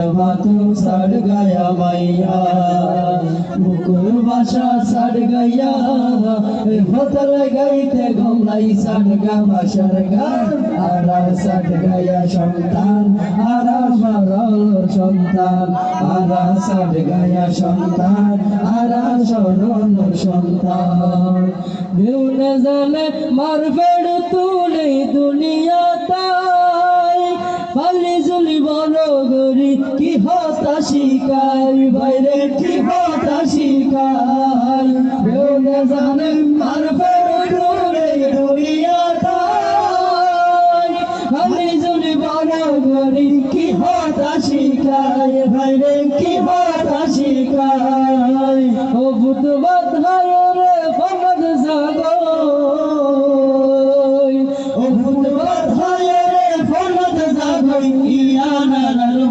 बातों सड़ गया मैया मुकुर बाशा सड़ गया होतल गई थे घुमलाई सड़ गा बाशार गान आरा सड़ गया संतान आरा मरल संतान आरा सड़ गया संतान आरा सड़ल संतान केउ न जाने मार फेड़ तूने दुनिया ताई पाली जुली बनो गरी की होता शिकाय বাইরে কি होता शिकाय কেউ না জানে মার ফেরে দুনিয়া তাই পালি जुली बनो गरी की होता शिकाय বাইরে কি होता शिकाय ও ভূত বাধায় রে ফমদ জাগো ও ভূত বাধায় রে ফমদ জাগো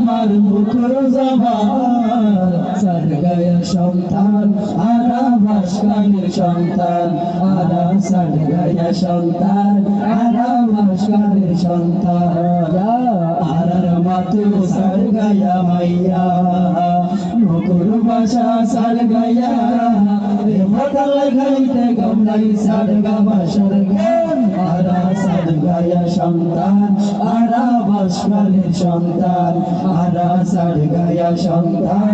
মার মুখর জবান সড় গয়া সন্তান আরা ভাস্করের সন্তান আরা সড় গয়া সন্তান আরা ভাস্করের সন্তান আরার মাতু সড় গয়া মাইয়া মুকুর বাসা সড় গয়া হোটল গাইতে গমলাই সড় গা বাসার গান আরা সড় গয়া সন্তান আরা ভাস্করের সন্তান আরা সড় গয়া সন্তান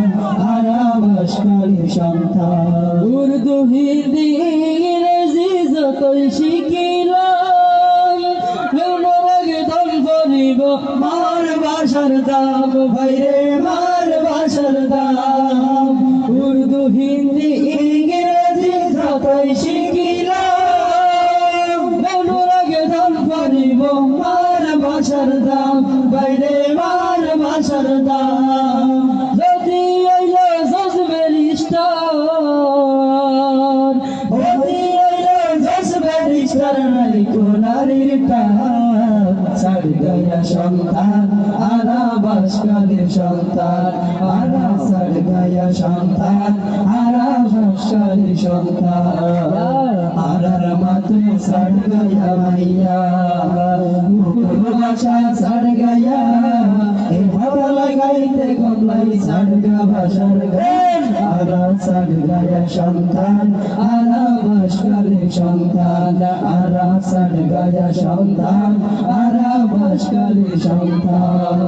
আরা ভাস্করের সন্তান উর্দু হিন্দি ইংরেজি যতই শিখিলাম মরাগে দম করিব মার ভাষার দাম ভাইরে মার ভাষার দাম উর্দু হিন্দি ইংরেজি যতই শিখিলাম মরাগে দম করিব মার ভাষার দাম ভাইরে মার ভাষার দাম যদি আইলো জজবেরিস্টার যদি আইলো জজবেরিস্টার নাই কোনারির টান সড় গয়া সন্তান আরা ভাস্করের সন্তান আরা সড় গয়া সন্তান আরা ভাস্করের সন্তান আরার মাতু সড় গয়া মাইয়া মুকুর বাসা সড় গয়া হোটল গাইতে গমলাই সড় গা বাসার গান আরা সড় গয়া সন্তান আরা ভাস্করের সন্তান আরা সড় গয়া সন্তান আরা ভাস্করের সন্তান